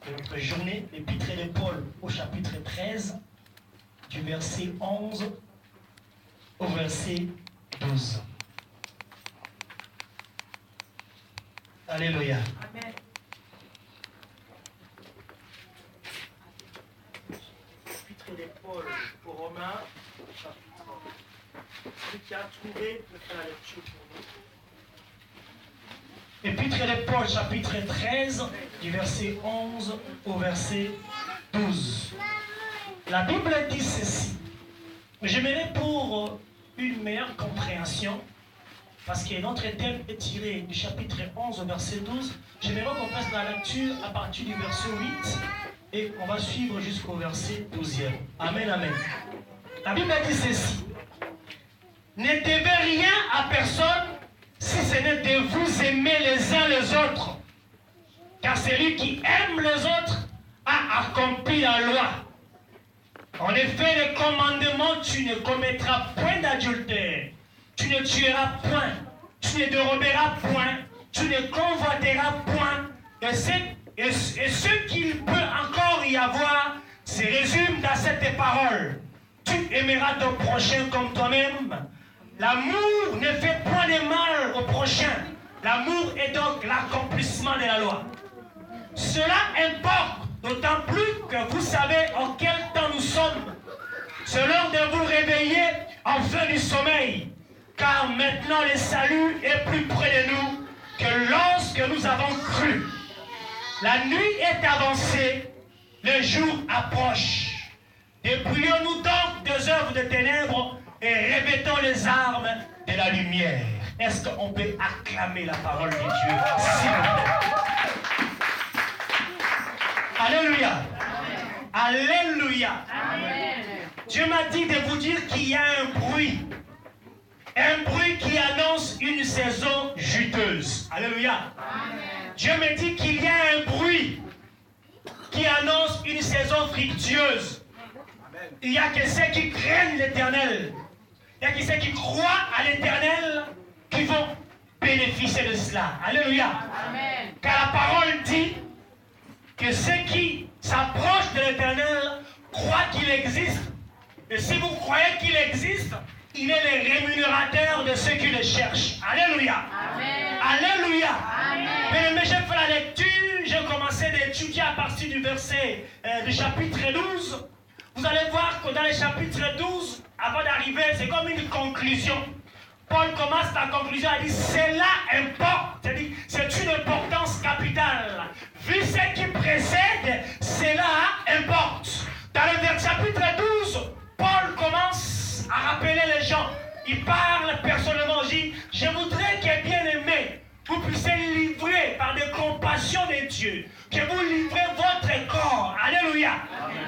de notre journée, l'épître de Paul au chapitre 13, du verset 11 au verset 12. Alléluia. Amen. L'épître de Paul aux Romains, chapitre 1. Celui qui a trouvé peut faire la lecture pour nous. Épître de Paul, chapitre 13, du verset 11 au verset 12. La Bible dit ceci. J'aimerais pour une meilleure compréhension, parce que notre thème est tiré du chapitre 11 au verset 12, j'aimerais qu'on fasse la lecture à partir du verset 8 et on va suivre jusqu'au verset 12e. Amen, amen. La Bible dit ceci. Ne devez rien à personne si ce n'est de vous aimer les uns les autres. Car celui qui aime les autres a accompli la loi. En effet, le commandement, tu ne commettras point d'adultère, tu ne tueras point, tu ne déroberas point, tu ne convoiteras point. Et ce qu'il peut encore y avoir se résume dans cette parole. Tu aimeras ton prochain comme toi-même. L'amour ne fait point de mal au prochain. L'amour est donc l'accomplissement de la loi. Cela importe d'autant plus que vous savez en quel temps nous sommes. C'est l'heure de vous réveiller en fin du sommeil. Car maintenant le salut est plus près de nous que lorsque nous avons cru. La nuit est avancée, le jour approche. Dépouillons-nous donc des œuvres de ténèbres et revêtons les armes de la lumière. Est-ce qu'on peut acclamer la parole de Dieu, s'il vous plaît? Alléluia. Amen. Alléluia. Amen. Dieu m'a dit de vous dire qu'il y a un bruit. Un bruit qui annonce une saison juteuse. Alléluia. Amen. Dieu me dit qu'il y a un bruit qui annonce une saison fructueuse. Amen. Il y a que ceux qui craignent l'Éternel. Il y a que ceux qui croient à l'Éternel qui vont bénéficier de cela. Alléluia. Amen. Car la parole dit que ceux qui s'approchent de l'Éternel croient qu'il existe. Et si vous croyez qu'il existe, il est le rémunérateur de ceux qui le cherchent. Alléluia. Amen. Alléluia. Amen. Mais j'ai fait la lecture, j'ai commencé d'étudier à partir du verset du chapitre 12. Vous allez voir que dans le chapitre 12, avant d'arriver, c'est comme une conclusion. Paul commence la conclusion à dire cela importe, c'est-à-dire c'est une importance capitale. Vu ce qui précède, cela importe. Dans le chapitre 12, Paul commence à rappeler les gens. Il parle personnellement, il dit je voudrais que bien aimé, vous puissiez livrer par des compassions de Dieu, que vous livrez votre corps, alléluia,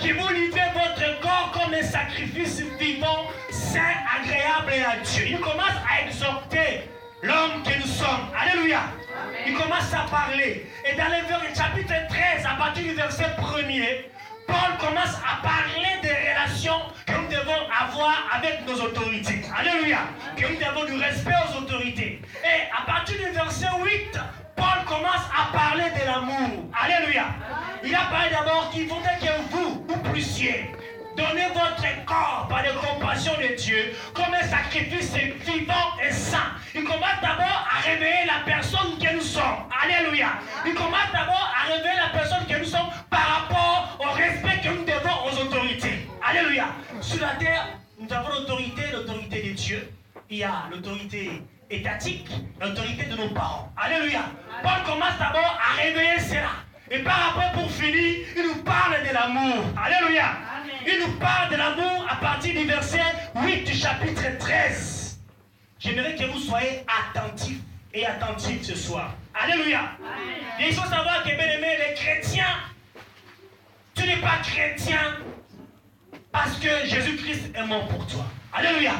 que vous livrez votre corps comme un sacrifice vivant, saint, agréable à Dieu. Il commence à exhorter l'homme que nous sommes, alléluia. Il commence à parler. Et dans le chapitre 13, à partir du verset 1er, Paul commence à parler des relations que nous devons avoir avec nos autorités. Alléluia. Que nous devons du respect aux autorités. Et à partir du verset 8, Paul commence à parler de l'amour. Alléluia. Il a parlé d'abord qu'il faudrait que vous puissiez donner votre corps par la compassion de Dieu comme un sacrifice vivant et saint. Il commence d'abord à révéler la personne que nous sommes. Alléluia. Il commence d'abord à révéler la personne que nous sommes par rapport au respect que nous devons aux autorités. Alléluia. Sur la terre, nous avons l'autorité de Dieu. Il y a l'autorité étatique, l'autorité de nos parents. Alléluia. Paul commence d'abord à révéler cela. Et par après, pour finir, il nous parle de l'amour. Alléluia. Il nous parle de l'amour à partir du verset 8 du chapitre 13. J'aimerais que vous soyez attentifs et attentifs ce soir. Alléluia. Et il faut savoir que, bien aimé, les chrétiens, tu n'es pas chrétien parce que Jésus-Christ est mort pour toi. Alléluia.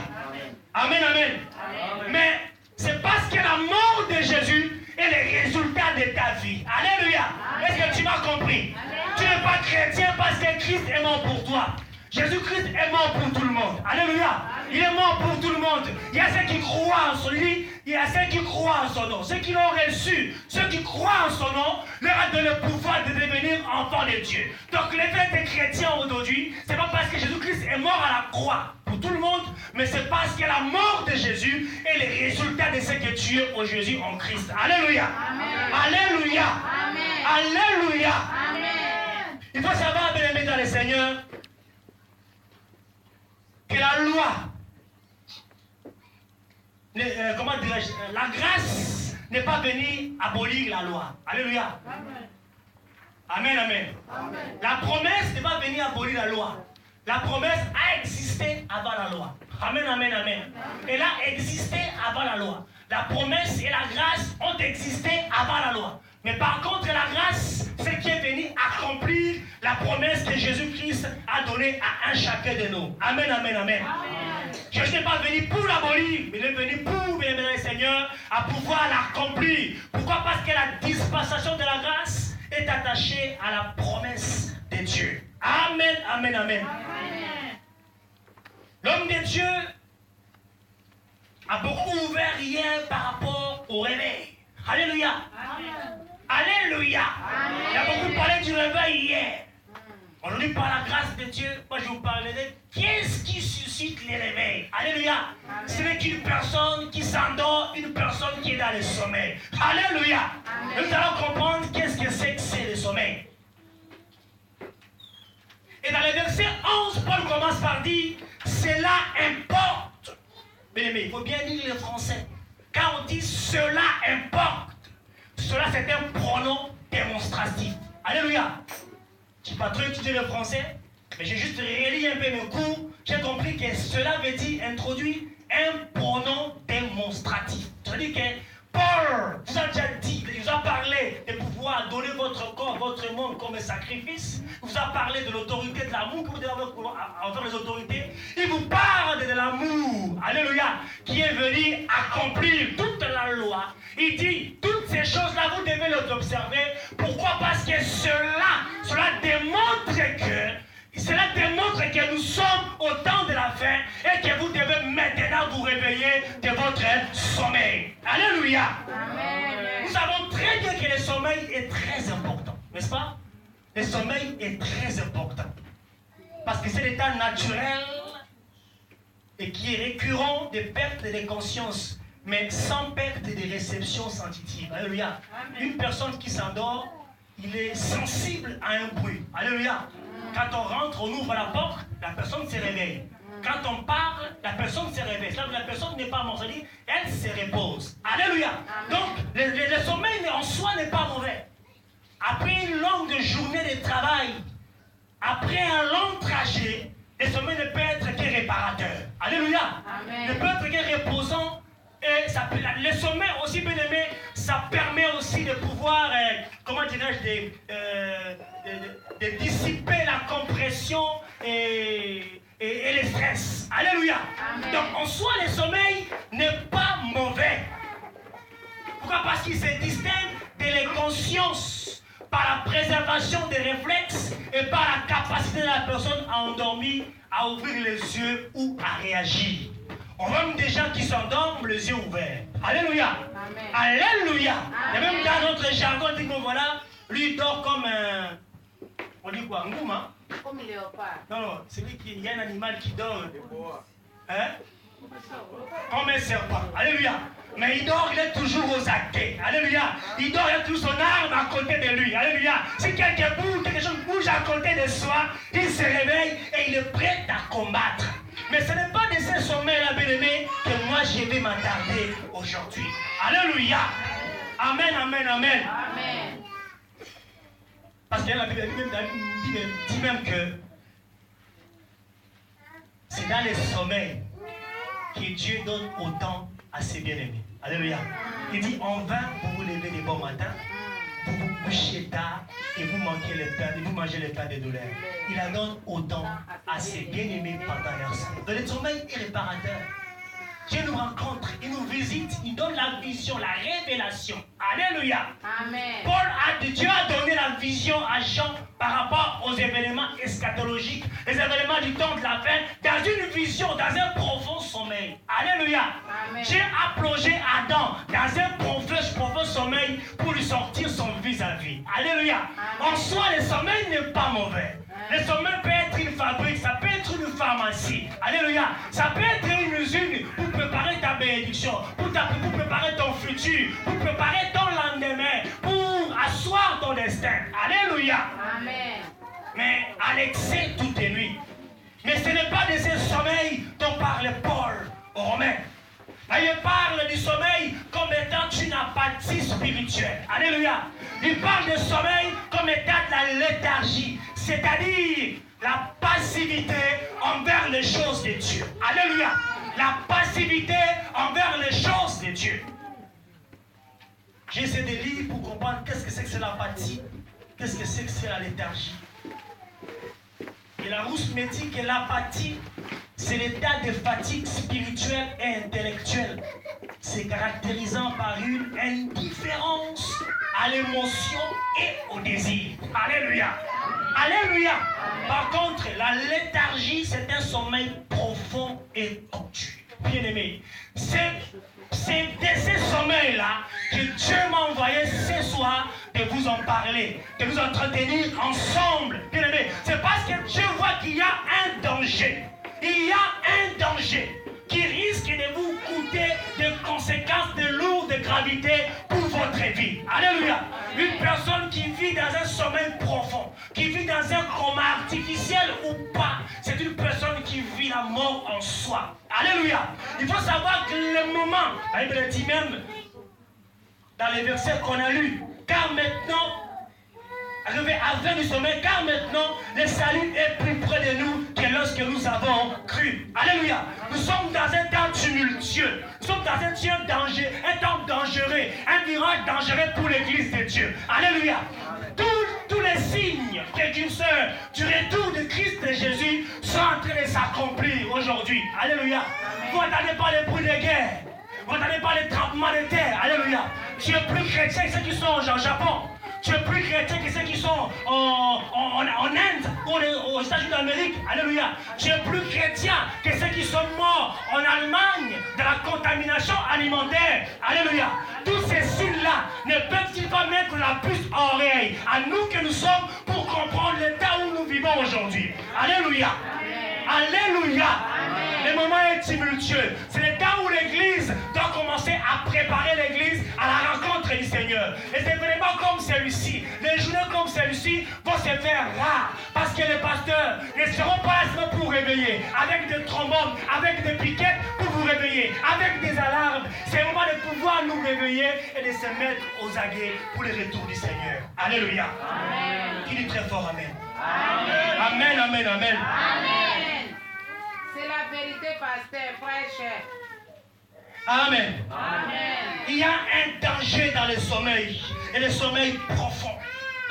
Amen, amen. Amen. Mais c'est parce que la mort de Jésus est le résultat de ta vie. Alléluia. Est-ce que tu m'as compris? Tu n'es pas chrétien parce que Christ est mort pour toi. Jésus-Christ est mort pour tout le monde. Alléluia. Il est mort pour tout le monde. Il y a ceux qui croient en son nom. Il y a ceux qui croient en son nom. Ceux qui l'ont reçu, ceux qui croient en son nom, leur a donné le pouvoir de devenir enfants de Dieu. Donc les faits des chrétiens aujourd'hui, c'est pas parce que Jésus-Christ est mort à la croix pour tout le monde, mais c'est parce que la mort de Jésus est le résultat de ce que tu es au Jésus en Christ. Alléluia. Amen. Alléluia. Amen. Alléluia. Amen. Il faut savoir, bien-aimés dans le Seigneur, que la loi, comment dirais-je, la grâce n'est pas venue abolir la loi. Alléluia. Amen, amen. Amen. La promesse n'est pas venue abolir la loi. La promesse a existé avant la loi. Amen, amen, amen. Elle a existé avant la loi. La promesse et la grâce ont existé avant la loi. Mais par contre, la grâce, c'est qui est venu accomplir la promesse que Jésus-Christ a donnée à un chacun de nous. Amen, amen, amen. Jésus n'est pas venu pour l'abolir, mais il est venu pour, bien le Seigneur, à pouvoir l'accomplir. Pourquoi? Parce que la dispensation de la grâce est attachée à la promesse de Dieu. Amen, amen, amen. L'homme de Dieu a beaucoup ouvert hier par rapport au réveil. Alléluia. Amen. Alléluia. Amen. Il a beaucoup parlé du réveil hier. Aujourd'hui, par la grâce de Dieu, moi je vous parlerai. Qu'est-ce qui suscite les réveils? Alléluia. Ce n'est qu'une personne qui s'endort, une personne qui est dans le sommeil. Alléluia. Amen. Nous allons comprendre qu'est-ce que c'est le sommeil. Et dans le verset 11, Paul commence par dire, cela importe. Bien aimé, il faut bien lire le français. Quand on dit cela importe, cela c'est un pronom démonstratif. Alléluia. Je n'ai pas trop étudié le français, mais j'ai juste relis un peu mes cours. J'ai compris que cela veut dire introduire un pronom démonstratif. C'est-à-dire que Paul vous a déjà dit, il vous a parlé de pouvoir donner votre corps, votre monde comme sacrifice. Il vous a parlé de l'autorité, de l'amour que vous devez avoir envers les autorités. Il vous parle de l'amour, alléluia, qui est venu accomplir toute la loi. Il dit, toutes ces choses-là, vous devez les observer. Pourquoi? Parce que cela démontre que nous sommes au temps de la fin et que vous devez maintenant vous réveiller de votre sommeil. Alléluia. Amen. Nous savons très bien que le sommeil est très important, n'est-ce pas? Le sommeil est très important parce que c'est l'état naturel et qui est récurrent de perte de conscience, mais sans perte de réception sensitive. Alléluia. Une personne qui s'endort, il est sensible à un bruit. Alléluia. Quand on rentre, on ouvre la porte, la personne se réveille. Quand on parle, la personne se réveille. La personne n'est pas morte, elle se repose. Alléluia. Donc, le sommeil en soi n'est pas mauvais. Après une longue journée de travail, après un long trajet, le sommeil ne peut être que réparateur. Alléluia. Amen. Ne peut être que reposant. Et ça, le sommeil aussi, bien aimé, ça permet aussi de pouvoir, comment dirais-je, de dissiper la compression et le stress. Alléluia. Amen. Donc en soi, le sommeil n'est pas mauvais. Pourquoi? Parce qu'il se distingue de la conscience par la préservation des réflexes et par la capacité de la personne à endormir, à ouvrir les yeux ou à réagir. On voit même des gens qui s'endorment les yeux ouverts. Alléluia. Amen. Alléluia. Amen. Et même dans notre jargon, on dit que voilà, lui il dort comme un... On dit quoi? Un gouma? Comme un léopard. Non, c'est lui qui... Il y a un animal qui dort. Hein? Comme un serpent. Alléluia. Mais il dort, il est toujours aux aguets. Alléluia. Il dort, il a toujours son arme à côté de lui. Alléluia. Si quelqu'un bouge, quelque chose bouge à côté de soi, il se réveille et il est prêt à combattre. Mais ce n'est pas de ce sommeil-là, bien-aimé, que moi je vais m'attarder aujourd'hui. Alléluia. Amen, amen, amen. Amen. Parce que la Bible dit même que c'est dans les sommeils que Dieu donne autant à ses bien-aimés. Alléluia. Il dit, en vain, vous vous levez les bons matins, vous vous couchez tard et vous mangez le pain de douleur. Il en donne autant à ses bien-aimés pendant leur sommeil. Donc le sommeil est réparateur. Dieu nous rencontre, il nous visite, il donne la vision, la révélation. Alléluia. Amen. Dieu a donné la vision à Jean par rapport aux événements eschatologiques, les événements du temps de la fin, dans une vision, dans un profond sommeil. Alléluia. Amen. Dieu a plongé Adam dans un profond sommeil pour lui sortir son vis-à-vis. Alléluia. Amen. En soi, le sommeil n'est pas mauvais. Le sommeil peut être une fabrique, ça peut être une pharmacie. Alléluia. Ça peut être une usine pour préparer ta bénédiction, pour préparer ton futur, pour préparer ton lendemain, pour asseoir ton destin. Alléluia. Amen. Mais à l'excès, tout est nuit. Mais ce n'est pas de ce sommeil dont parle Paul aux Romains. Là, il parle du sommeil comme étant une apathie spirituelle. Alléluia. Il parle de sommeil comme étant de la léthargie, c'est-à-dire la passivité envers les choses de Dieu. Alléluia. La passivité envers les choses de Dieu. J'essaie de lire pour comprendre qu'est-ce que c'est l'apathie, qu'est-ce que c'est la léthargie. Et la rousse me dit que l'apathie, c'est l'état de fatigue spirituelle et intellectuelle. C'est caractérisant par une indifférence à l'émotion et au désir. Alléluia. Alléluia. Par contre, la léthargie, c'est un sommeil profond et tortueux. Bien aimé, c'est de ce sommeil-là que Dieu m'a envoyé ce soir de vous en parler, de vous entretenir ensemble. Bien aimé, c'est parce que Dieu voit qu'il y a un danger. Il y a un danger qui risque de vous coûter des conséquences de lourde gravité pour votre vie. Alléluia. Une personne qui vit dans un sommeil profond, qui vit dans un coma artificiel ou pas, c'est une personne qui vit la mort en soi. Alléluia. Il faut savoir que le moment, la Bible dit même, dans les versets qu'on a lus, car maintenant, arrivé à la fin du sommeil, car maintenant, le salut est plus près de nous que lorsque nous avons cru. Alléluia. Nous sommes dans un temps tumultueux. Nous sommes dans un temps dangereux, un virage dangereux pour l'église de Dieu. Alléluia. Tous les signes précurseurs du retour de Christ et Jésus sont en train de s'accomplir aujourd'hui. Alléluia. Vous n'entendez pas les bruits de guerre. Vous n'entendez pas les tremblements de terre. Alléluia. Tu es plus chrétien que ceux qui sont au Japon. Tu es plus chrétien que ceux qui sont en Inde ou aux États-Unis d'Amérique. Alléluia. Tu es plus chrétien que ceux qui sont morts en Allemagne de la contamination alimentaire. Alléluia. Tous ces signes-là ne peuvent-ils pas mettre la puce à l'oreille à nous que nous sommes pour comprendre l'état où nous vivons aujourd'hui. Alléluia. Alléluia. Le moment est tumultueux. C'est le temps où l'Église doit commencer à préparer l'Église à la rencontre du Seigneur. Et c'est vraiment comme celui-ci. Les journées comme celui-ci vont se faire rares. Parce que les pasteurs ne seront pas là seulement pour réveiller. Avec des trombones, avec des piquettes pour vous réveiller. Avec des alarmes. C'est le moment de pouvoir nous réveiller et de se mettre aux aguets pour le retour du Seigneur. Alléluia. Amen. Qui dit très fort Amen. Amen. Amen, amen, amen. Amen. C'est la vérité, pasteur, frère cher. Amen. Amen. Il y a un danger dans le sommeil, et le sommeil profond.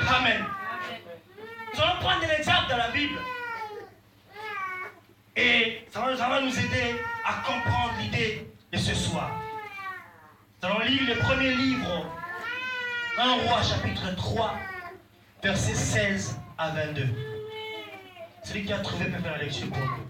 Amen. Nous allons prendre l'exemple de la Bible. Et ça va nous aider à comprendre l'idée de ce soir. Nous allons lire le premier livre, 1 Roi, chapitre 3, versets 16 à 22. Celui qui a trouvé peut faire la lecture pour nous.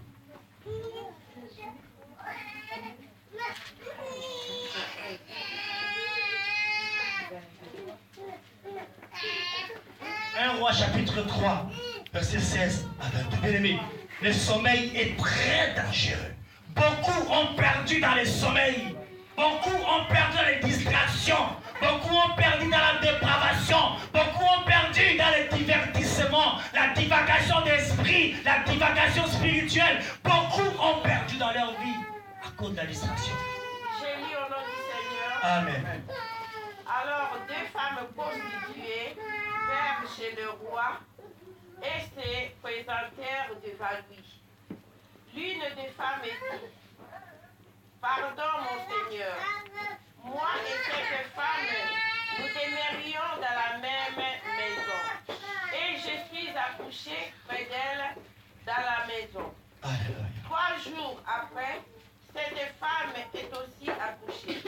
1 Roi chapitre 3, verset 16 à 22. Bien-aimés, le sommeil est très dangereux. Beaucoup ont perdu dans le sommeil. Beaucoup ont perdu dans les distractions. Beaucoup ont perdu dans la dépravation. Beaucoup ont perdu dans le divertissement, la divagation d'esprit, la divagation spirituelle. Beaucoup ont perdu dans leur vie à cause de la distraction. J'ai lu au nom du Seigneur. Amen. Alors, deux femmes prostituées vinrent chez le roi et se présentèrent devant lui. L'une des femmes dit: Pardon, mon Seigneur, moi et cette femme, nous demeurions dans la même maison. Et je suis accouchée près d'elle dans la maison. 3 jours après, cette femme est aussi accouchée.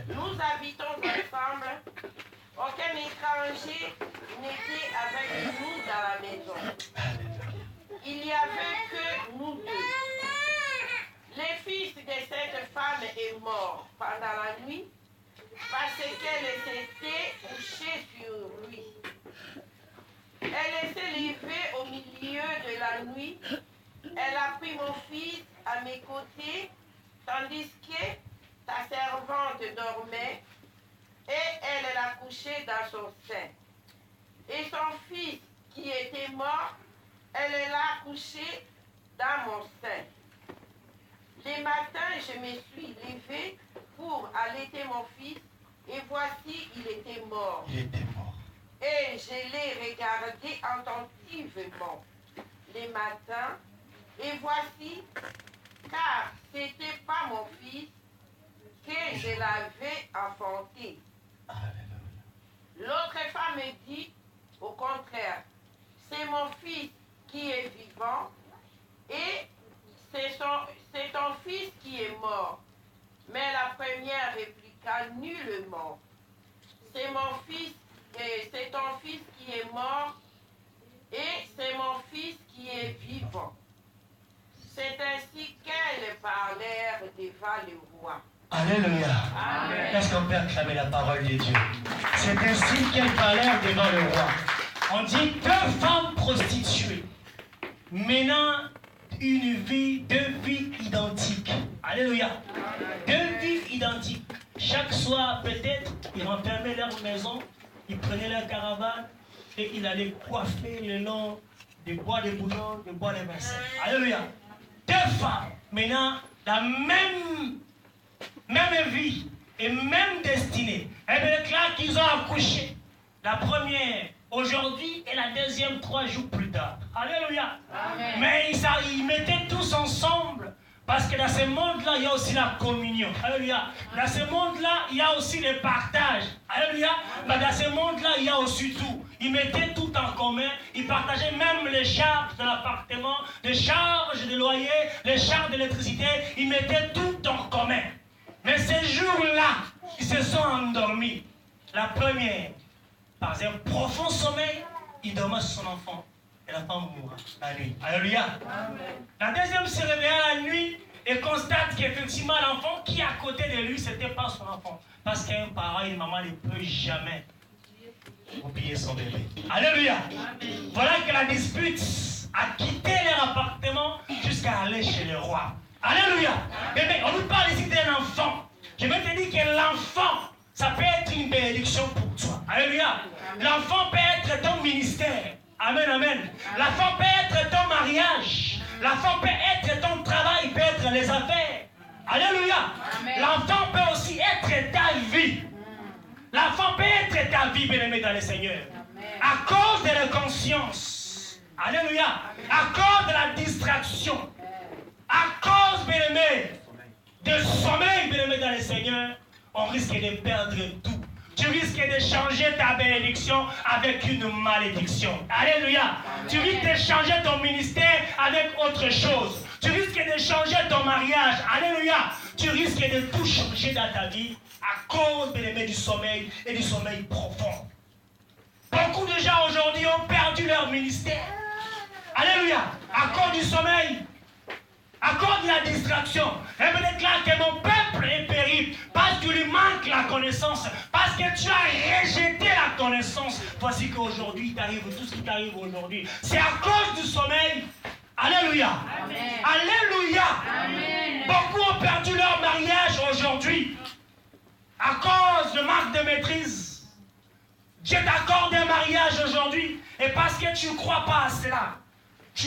Nous habitons ensemble. Aucun étranger n'était avec nous dans la maison. Il n'y avait que nous deux. Le fils de cette femme est mort pendant la nuit parce qu'elle s'était couchée sur lui. Elle s'est levée au milieu de la nuit. Elle a pris mon fils à mes côtés, tandis que ta servante dormait, et elle l'a couché dans son sein. Et son fils qui était mort, elle l'a couché dans mon sein. Le matin, je me suis levée pour allaiter mon fils, et voici, il était mort. Il était mort. Et je l'ai regardé attentivement le matin, et voici, car ce n'était pas mon fils que je l'avais enfanté. L'autre femme dit, au contraire, c'est mon fils qui est vivant, et c'est ton fils qui est mort. Mais la première répliqua nullement, c'est mon fils, et c'est ton fils qui est mort, et c'est mon fils qui est vivant. C'est ainsi qu'elles parlèrent devant le roi. Alléluia. Est-ce qu'on peut acclamer la parole de Dieu? C'est ainsi qu'elles parlèrent devant le roi. On dit deux femmes prostituées menant deux vies identiques. Alléluia. Deux vies identiques. Chaque soir, peut-être, ils renfermaient leur maison, ils prenaient leur caravane et ils allaient coiffer le long des bois de Boulogne, des bois de Vincennes. Alléluia. Deux femmes menant la même vie et même destinée. Et bien, là qu'ils ont accouché. La première aujourd'hui et la deuxième 3 jours plus tard. Alléluia. Amen. Mais ils mettaient tous ensemble. Parce que dans ce monde-là, il y a aussi la communion. Alléluia. Dans ce monde-là, il y a aussi le partage. Alléluia. Mais dans ce monde-là, il y a aussi tout. Ils mettaient tout en commun. Ils partageaient même les charges de l'appartement, les charges de loyer, les charges d'électricité. Ils mettaient tout en commun. Mais ces jours-là, ils se sont endormis. La première, par un profond sommeil, il dormait sur son enfant. Et la femme mourra la nuit. Alléluia. La deuxième se réveilla la nuit et constate qu'effectivement l'enfant qui est à côté de lui, ce n'était pas son enfant. Parce qu'un parent et une maman ne peut jamais oublier son bébé. Alléluia. Amen. Voilà que la dispute a quitté leur appartement jusqu'à aller chez le roi. Alléluia. Bébé, on nous parle ici d'un enfant. Je vais te dire que l'enfant, ça peut être une bénédiction pour toi. Alléluia. L'enfant peut être ton ministère. Amen, amen. L'enfant peut être ton mariage. L'enfant peut être ton travail, peut être les affaires. Alléluia. L'enfant peut aussi être ta vie. L'enfant peut être ta vie, bien-aimé dans le Seigneur. À cause de la conscience. Alléluia. À cause de la distraction. À cause, bien-aimé, de sommeil, bien-aimé dans le Seigneur, on risque de perdre tout. Tu risques de changer ta bénédiction avec une malédiction. Alléluia. Tu risques de changer ton ministère avec autre chose. Tu risques de changer ton mariage. Alléluia. Tu risques de tout changer dans ta vie à cause, bien-aimé, du sommeil et du sommeil profond. Beaucoup de gens aujourd'hui ont perdu leur ministère. Alléluia. À cause du sommeil. À cause de la distraction. Et peut-être là que mon peuple est péri parce qu'il lui manque la connaissance, parce que tu as rejeté la connaissance. Voici qu'aujourd'hui, tout ce qui t'arrive aujourd'hui, c'est à cause du sommeil. Alléluia. Amen. Alléluia. Amen. Beaucoup ont perdu leur mariage aujourd'hui à cause de manque de maîtrise. Dieu t'accorde un mariage aujourd'hui et parce que tu ne crois pas à cela, tu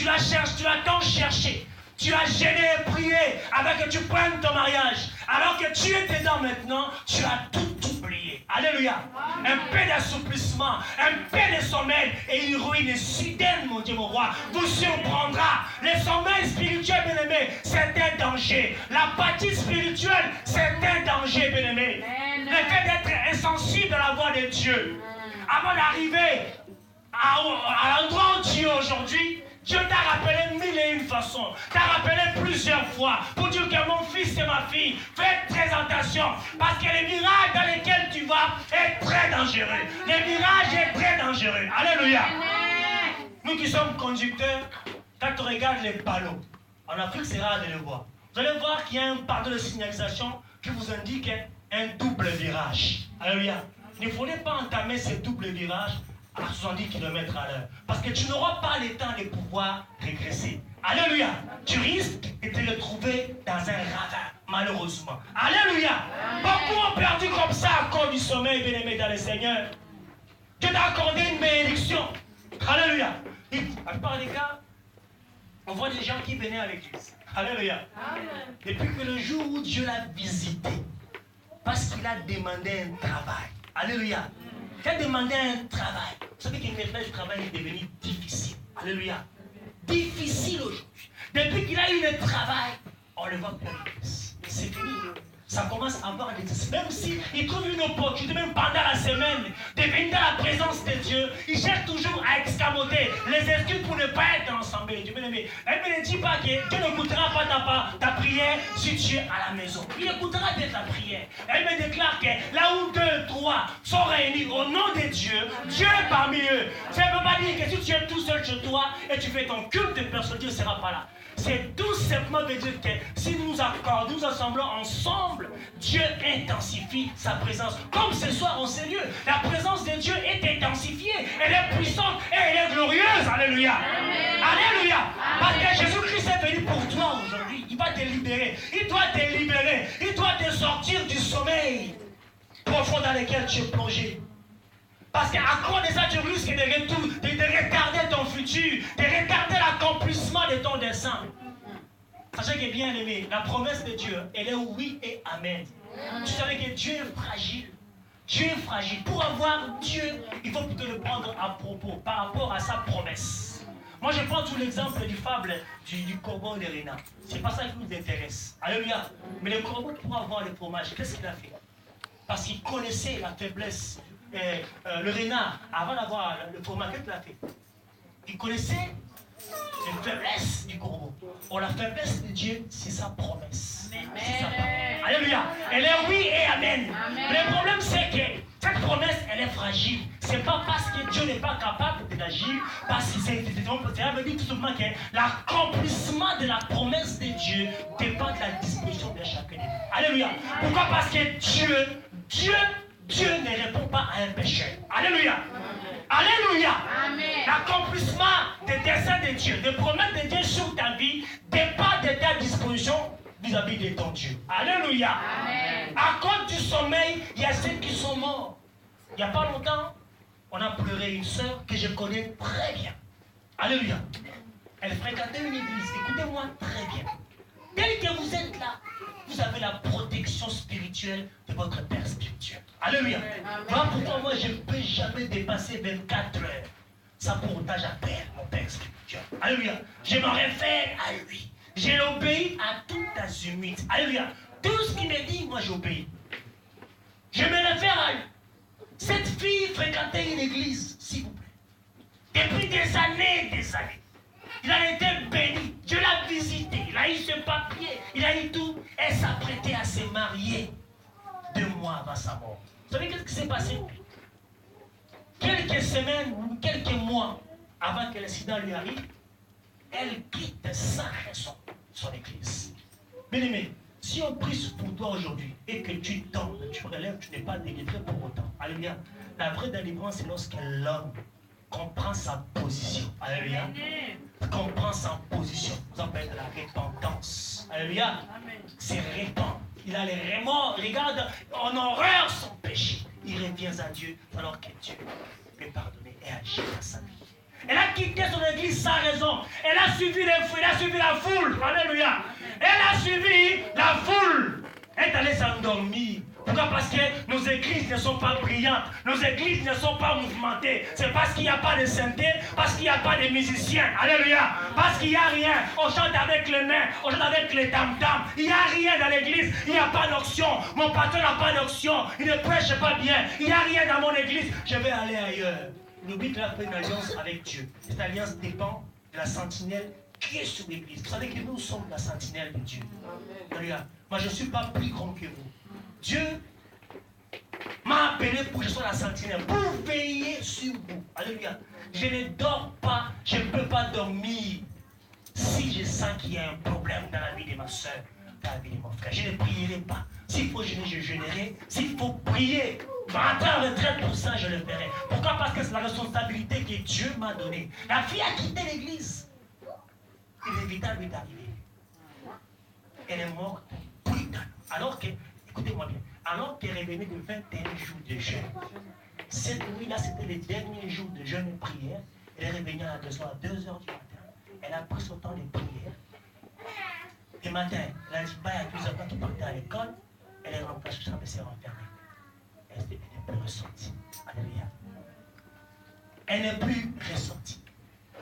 la cherches, tu l'as tant cherché. Tu as gêné et prié avant que tu prennes ton mariage. Alors que tu es dedans maintenant, tu as tout oublié. Alléluia. Un peu d'assouplissement, un peu de sommeil et une ruine soudaine, mon Dieu, mon roi, vous surprendra. Le sommeil spirituel, bien-aimé, c'est un danger. L'apathie spirituelle, c'est un danger, bien-aimé. Le fait d'être insensible à la voix de Dieu, avant d'arriver à l'endroit où tu es aujourd'hui, Dieu t'a rappelé 1001 façons, t'a rappelé plusieurs fois pour dire que mon fils et ma fille, faites très attention parce que les virages dans lesquels tu vas est très dangereux. Les virages est très dangereux. Alléluia. Nous qui sommes conducteurs, quand on regarde les panneaux, en Afrique c'est rare de les voir. Vous allez voir qu'il y a un panneau de signalisation qui vous indique un double virage. Alléluia. Il ne faudrait pas entamer ce double virage à 70 km à l'heure. Parce que tu n'auras pas le temps de pouvoir régresser. Alléluia. Tu risques de te retrouver dans un ravin, malheureusement. Alléluia. Beaucoup ont perdu comme ça à cause du sommeil, bien-aimé dans le Seigneur. Dieu t'a accordé une bénédiction. Alléluia. Et la plupart des cas, on voit des gens qui venaient à l'église. Alléluia. Depuis que le jour où Dieu l'a visité, parce qu'il a demandé un travail. Alléluia. Il a demandé un travail. Vous savez que maintenant le travail est devenu difficile. Alléluia. Difficile aujourd'hui. Depuis qu'il a eu le travail, on le voit pour l'église. C'est fini. Ça commence à avoir des... Même s'il trouve une opportunité, même pendant la semaine, de venir dans la présence de Dieu, il cherche toujours à escamoter les excuses pour ne pas être ensemble. Dieu bien-aimé. Elle ne me dit pas que Dieu n'écoutera pas ta prière si tu es à la maison. Il écoutera peut-être la prière. Elle me déclare que là où 2, 3 sont réunis au nom de Dieu, Dieu est parmi eux. Ça ne veut pas dire que si tu es tout seul chez toi et tu fais ton culte de personne, Dieu ne sera pas là. C'est tout simplement de dire que si nous nous accordons, nous assemblons ensemble, Dieu intensifie sa présence. Comme ce soir en ce lieu, la présence de Dieu est intensifiée, elle est puissante et elle est glorieuse. Alléluia. Amen. Alléluia. Amen. Parce que Jésus-Christ est venu pour toi aujourd'hui. Il va te libérer. Il doit te libérer. Il doit te sortir du sommeil profond dans lequel tu es plongé. Parce qu'à cause de ça, tu risques de retarder ton futur, de retarder l'accomplissement de ton dessein. Sachez que bien aimé, la promesse de Dieu, elle est oui et amen. Tu savais que Dieu est fragile. Dieu est fragile. Pour avoir Dieu, il faut plutôt le prendre à propos, par rapport à sa promesse. Moi, je prends tout l'exemple du fable du corbeau de Réna. C'est pas ça qui nous intéresse. Alléluia. Mais le corbeau, pour avoir le fromage, qu'est-ce qu'il a fait? Parce qu'il connaissait la faiblesse. Le renard, avant d'avoir le fromage, qu'est-ce qu'il a fait? Il connaissait les faiblesses du corbeau. Or, la faiblesse de Dieu, c'est sa promesse. C'est sa parole. Alléluia. Elle est oui et amen. Amen. Le problème, c'est que cette promesse, elle est fragile. C'est pas parce que Dieu n'est pas capable d'agir, parce que ça veut dire tout simplement que l'accomplissement de la promesse de Dieu dépend de la disposition de chacun de nous. Alléluia. Pourquoi? Parce que Dieu ne répond pas à un pécheur. Alléluia. Amen. Alléluia. L'accomplissement des desseins de Dieu, des promesses de Dieu sur ta vie dépend de ta disposition vis-à-vis de ton Dieu. Alléluia. Amen. À cause du sommeil, il y a ceux qui sont morts. Il n'y a pas longtemps, on a pleuré une sœur que je connais très bien. Alléluia. Elle fréquentait une église. Écoutez-moi très bien. Dès que vous êtes là, vous avez la protection spirituelle de votre Père spirituel. Alléluia. Voilà pourquoi moi je ne peux jamais dépasser 24 heures sans pour autant j'appelle mon Père spirituel. Alléluia. Je me réfère à lui. Je l'obéis à tout azimut. Alléluia. Tout ce qu'il me dit, moi j'obéis. Je me réfère à lui. Cette fille fréquentait une église, s'il vous plaît. Depuis des années. Il a été béni. Dieu l'a visité. Il a eu ce papier. Il a eu tout. Elle s'apprêtait à se marier 2 mois avant sa mort. Vous savez qu'est-ce qui s'est passé? Quelques semaines ou quelques mois avant que l'incident lui arrive, elle quitte sans raison son église. Bien-aimé, si on prie pour toi aujourd'hui et que tu tombes, tu relèves, tu n'es pas délivré pour autant. Alléluia. La vraie délivrance, c'est lorsque l'homme comprend sa position. Alléluia. Comprend sa position. Vous appelez de la repentance. Alléluia. C'est répandre. Il a les remords. Regarde en horreur son péché. Il revient à Dieu alors que Dieu peut pardonner et agir dans sa vie. Elle a quitté son église sans raison. Elle a suivi la foule. Alléluia. Elle a suivi la foule. Elle est allée s'endormir. Pourquoi? Parce que nos églises ne sont pas brillantes. Nos églises ne sont pas mouvementées. C'est parce qu'il n'y a pas de sainteté, parce qu'il n'y a pas de musiciens. Alléluia. Parce qu'il n'y a rien. On chante avec les mains, on chante avec les tam-tams. Il n'y a rien dans l'église. Il n'y a pas d'onction. Mon pasteur n'a pas d'onction. Il ne prêche pas bien. Il n'y a rien dans mon église. Je vais aller ailleurs. Il oublie qu'il a fait une alliance avec Dieu. Cette alliance dépend de la sentinelle qui est sur l'église. Vous savez que nous sommes la sentinelle de Dieu. Regarde, moi je ne suis pas plus grand que vous. Dieu m'a appelé pour que je sois la sentinelle, pour veiller sur vous. Alléluia. Je ne dors pas, je ne peux pas dormir si je sens qu'il y a un problème dans la vie de ma soeur, dans la vie de mon frère. Je ne prierai pas. S'il faut jeûner, je jeûnerai. S'il faut prier, rentrer en retraite pour ça, je le ferai. Pourquoi? Parce que c'est la responsabilité que Dieu m'a donnée. La fille a quitté l'église. Inévitable est arrivé. Elle est morte brutalement. Alors que, écoutez-moi bien, alors qu'elle est revenue de 21 jours de jeûne, cette nuit-là, c'était les derniers jours de jeûne et prière. Elle est revenue à la maison à 2h du matin. Elle a pris son temps de prière. Le matin, elle a dit bye à tous les enfants qui partaient à l'école. Elle est rentrée sur sa chambre et s'est renfermée. Elle n'est plus ressortie. Alléluia. Elle n'est plus ressortie.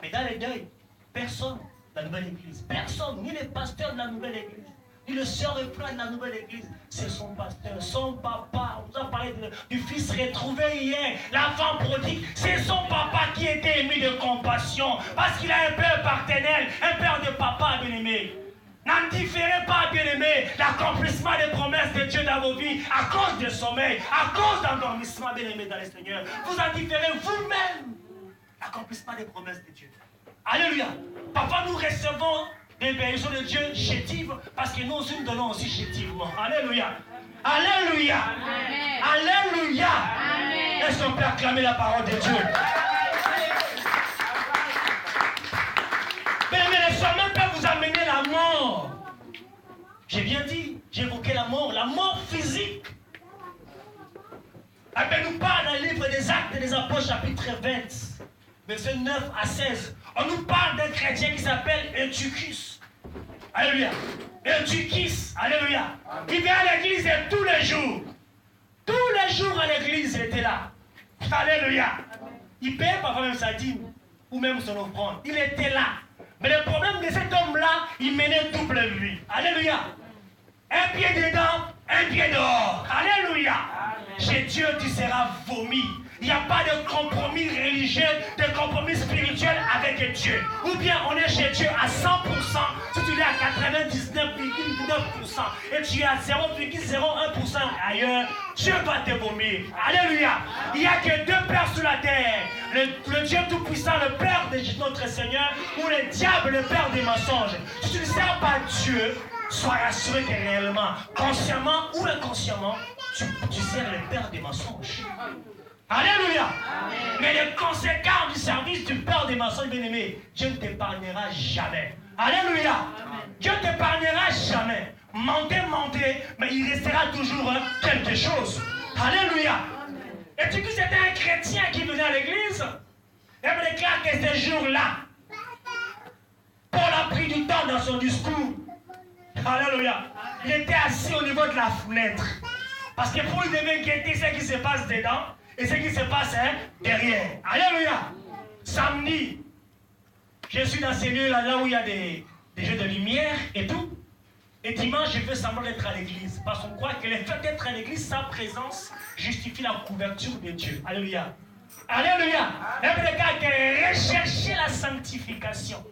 Mais dans les deuils, personne de la nouvelle église, personne, ni les pasteurs de la nouvelle église, ni le sœur et frère de la nouvelle église, c'est son pasteur, son papa. On vous a parlé du fils retrouvé hier, l'enfant prodigue. C'est son papa qui était ému de compassion, parce qu'il a un père paternel, un père de papa bien-aimé. N'en différez pas, bien-aimé, l'accomplissement des promesses de Dieu dans vos vies à cause du sommeil, à cause d'endormissement, bien-aimé dans le Seigneur. Vous en différez vous-même l'accomplissement des promesses de Dieu. Alléluia. Parfois nous recevons des bénédictions de Dieu chétives parce que nous aussi nous donnons aussi chétivement. Alléluia. Alléluia. Amen. Alléluia. Amen. Est-ce qu'on peut acclamer la parole de Dieu? Mais le sommeil peut vous amener la mort. J'ai bien dit, j'ai évoqué la mort physique. Elle nous parle dans le livre des Actes des Apôtres, chapitre 20, versets 9 à 16. On nous parle d'un chrétien qui s'appelle Eutychus. Alléluia. Eutychus. Alléluia. Il vient à l'église tous les jours. Tous les jours à l'église, il était là. Alléluia. Il paie parfois même sa dîme ou même son offrande. Il était là. Mais le problème de cet homme-là, il menait double vie. Alléluia. Un pied dedans, un pied dehors. Alléluia. Chez Dieu, tu seras vomi. Il n'y a pas de compromis religieux, de compromis spirituel avec Dieu. Ou bien on est chez Dieu à 100%, si tu es à 99,9% et tu es à 0,01% ailleurs, Dieu va te vomir. Alléluia. Il n'y a que deux pères sur la terre. Le Dieu Tout-Puissant, le Père de notre Seigneur, ou le diable, le Père des mensonges. Si tu ne sers pas Dieu, sois rassuré que réellement, consciemment ou inconsciemment, tu sers le Père des mensonges. Alléluia. Amen. Mais les conséquences du service du Père des mensonges, bien-aimé, Dieu ne t'épargnera jamais. Alléluia. Amen. Dieu ne t'épargnera jamais. Mentez, mais il restera toujours quelque chose. Alléluia. Amen. Et du coup, c'était un chrétien qui venait à l'église et me déclare que ce jour-là, Paul a pris du temps dans son discours. Alléluia. Il était assis au niveau de la fenêtre. Parce que Paul devait guetter ce qui se passe dedans et ce qui se passe derrière. Alléluia. Samedi, je suis dans ces lieux-là, là où il y a des jeux de lumière et tout. Et dimanche, je fais semblant d'être à l'église. Parce qu'on croit que le fait d'être à l'église, sa présence justifie la couverture de Dieu. Alléluia. Alléluia. Même le cas que rechercher la sanctification,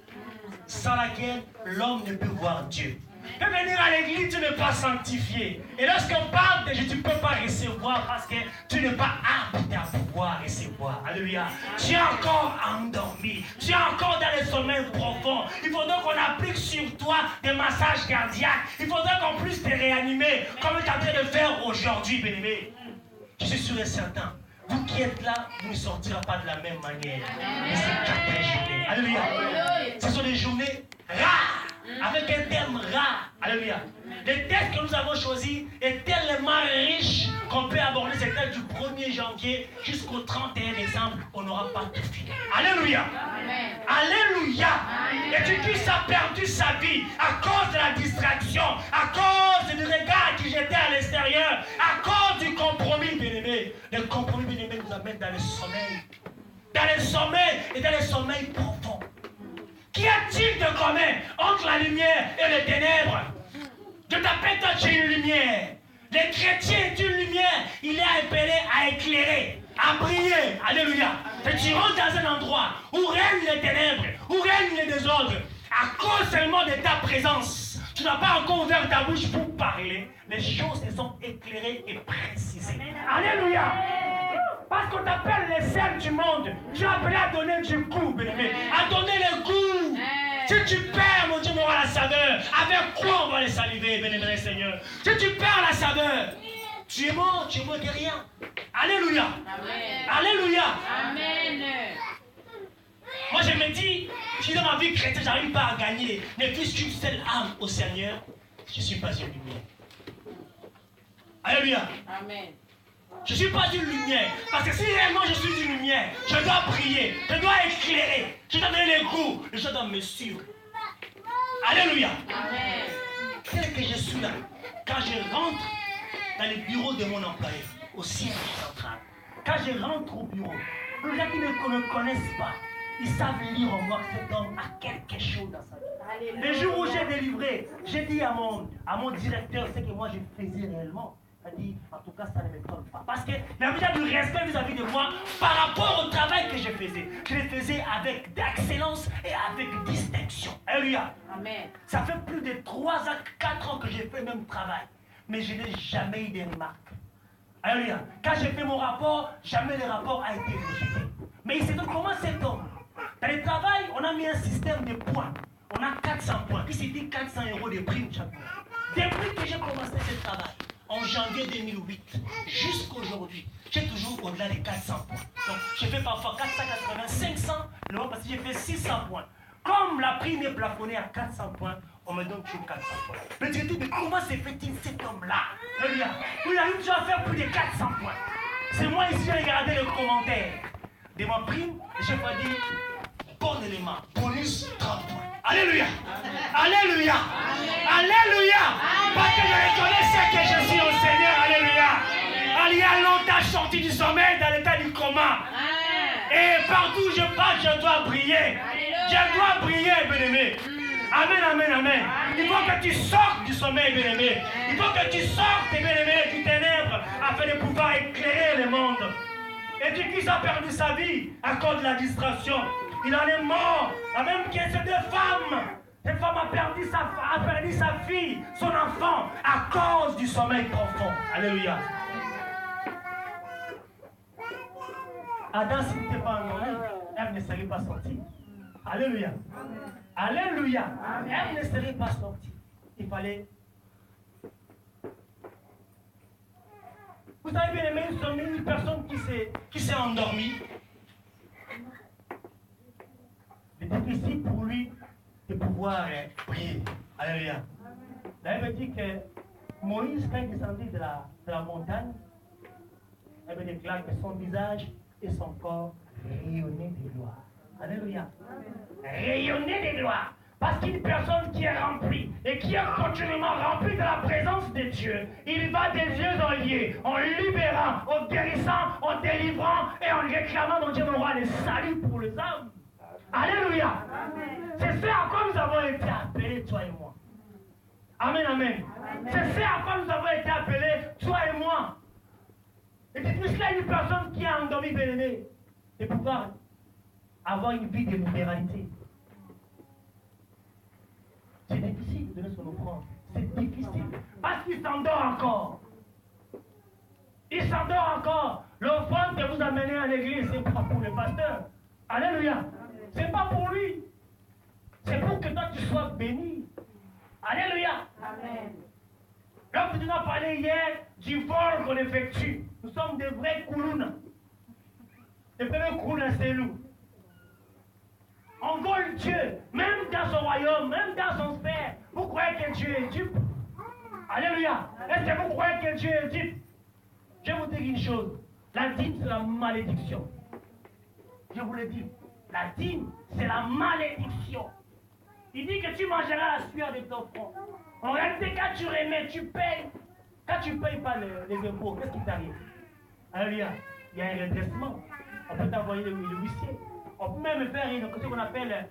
sans laquelle l'homme ne peut voir Dieu. Tu peux venir à l'église, tu n'es pas sanctifié. Et lorsqu'on parle de Dieu, tu ne peux pas recevoir parce que tu n'es pas apte à pouvoir recevoir. Alléluia. Tu es encore endormi. Tu es encore dans le sommeil profond. Il faudra qu'on applique sur toi des massages cardiaques. Il faudra qu'on puisse te réanimer comme tu es en train de faire aujourd'hui, bien-aimé. Je suis sûr et certain. Vous qui êtes là, vous ne sortirez pas de la même manière. Mais c'est 4 journées. Alléluia. Ce sont des journées rares. Avec un thème rare. Alléluia. Le texte que nous avons choisi est tellement riche qu'on peut aborder ce texte du 1er janvier jusqu'au 31 décembre. On n'aura pas tout fini. Alléluia. Amen. Alléluia. Amen. Et Eutychus a perdu sa vie à cause de la distraction, à cause du regard qui jetait à l'extérieur, à cause du compromis, bien-aimé. Le compromis, bien-aimé, nous amène dans le sommeil. Dans le sommeil et dans le sommeil profond. Qu'y a-t-il de commun entre la lumière et les ténèbres? Je t'appelle, toi, tu es une lumière. Le chrétien est une lumière. Il est appelé à éclairer, à briller. Alléluia. Et tu rentres dans un endroit où règnent les ténèbres, où règnent les cause seulement de ta présence, tu n'as pas encore ouvert ta bouche pour parler, les choses se sont éclairées et précisées. Alléluia. Parce qu'on t'appelle les sels du monde. Tu es appelé à donner du goût, bien-aimé. À donner le goût. Si tu perds, mon Dieu, la saveur, avec quoi on va les saliver, bien-aimé Seigneur? Si tu perds la saveur, tu es mort de rien. Alléluia. Amen. Alléluia. Amen. Moi, je me dis, si dans ma vie chrétienne, je n'arrive pas à gagner ne fût-ce qu'une seule âme au Seigneur, je ne suis pas une lumière. Alléluia. Amen. Je ne suis pas une lumière. Parce que si réellement je suis une lumière, je dois prier, je dois éclairer, je dois donner les goûts, les gens doivent me suivre. Alléluia. Amen. Tel que je suis là, quand je rentre dans le bureau de mon employeur, au siège central, quand je rentre au bureau, les gens qui ne me connaissent pas, ils savent lire en moi que cet homme a quelque chose dans sa vie. Le jour où j'ai délivré, j'ai dit à mon directeur ce que moi je faisais réellement. Il a dit, en tout cas, ça ne m'étonne pas. Parce qu'il y avait déjà du respect vis-à-vis de moi par rapport au travail que je faisais. Je le faisais avec excellence et avec distinction. Alléluia. Amen. Ça fait plus de 3 à 4 ans que j'ai fait le même travail. Mais je n'ai jamais eu de remarques. Alléluia. Quand j'ai fait mon rapport, jamais le rapport a été rejeté. Mais il s'est dit, comment cet homme? Dans le travail, on a mis un système de points. On a 400 points. Puis c'était 400 € de prime chaque mois. Depuis que j'ai commencé ce travail, en janvier 2008, jusqu'aujourd'hui, j'ai toujours au-delà des 400 points. Donc, je fais parfois 480, 500, non, parce que j'ai fait 600 points. Comme la prime est plafonnée à 400 points, on me donne toujours 400 points. Mais je dis, mais comment se fait-il cet homme-là? Il arrive déjà à faire plus de 400 points. C'est moi ici, j'ai regardé les commentaires de ma prime, et j'ai pas dit, bon élément, bonus 30 points. Alléluia. Alléluia. Alléluia. Parce que je reconnais ce que je suis au Seigneur. Alléluia. Il y a longtemps, je suis sorti du sommeil dans l'état du coma. Et partout où je passe, je dois briller. Je dois briller, bien-aimé. Amen, amen, amen. Il faut que tu sortes du sommeil, bien-aimé. Il faut que tu sortes, bien-aimé, du ténèbres afin de pouvoir éclairer le monde. Et tu qui a perdu sa vie à cause de la distraction. Il en est mort. La même question de femmes. Cette femme a perdu sa fille, son enfant, à cause du sommeil profond. Alléluia. Adam, s'il n'était pas endormi, elle ne serait pas sortie. Alléluia. Alléluia. Elle ne serait pas sortie. Il fallait. Vous savez bien aimé, une personne qui s'est endormie. C'est difficile pour lui de pouvoir prier. Alléluia. La Bible dit que Moïse, quand il descendit de la montagne, elle me déclare que son visage et son corps rayonnaient de gloire. Alléluia. Rayonnaient de gloire. Parce qu'une personne qui est remplie et qui est continuellement remplie de la présence de Dieu, il va des yeux en liés, en libérant, en guérissant, en délivrant et en réclamant dans Dieu mon roi le salut pour les âmes. Alléluia. C'est ce à quoi nous avons été appelés, toi et moi. Amen, amen. C'est ce à quoi nous avons été appelés, toi et moi. Et c'est plus là une personne qui a endormi, bien-aimé, de pouvoir avoir une vie de libéralité. C'est difficile de donner son offrande. C'est difficile. Parce qu'il s'endort encore. Il s'endort encore. L'offrande que vous amenez à l'église, c'est pas pour le pasteur. Alléluia. C'est pas pour lui. C'est pour que toi tu sois béni. Alléluia. Amen. Comme tu nous as parlé hier du vol qu'on effectue. Nous sommes des vrais koulounas. Les premiers koulounas, c'est nous. On vole Dieu, même dans son royaume, même dans son sphère. Vous croyez que Dieu est dupe? Alléluia. Est-ce que vous croyez que Dieu est dupe? Je vais vous dire une chose. La dîme, c'est la malédiction. Je vous le dis. La dîme, c'est la malédiction. Il dit que tu mangeras la sueur de ton front. En réalité, quand tu remets, tu payes. Quand tu ne payes pas les impôts, qu'est-ce qui t'arrive? Alléluia. Il y a un redressement. On peut t'envoyer le huissier. On peut même faire ce qu'on appelle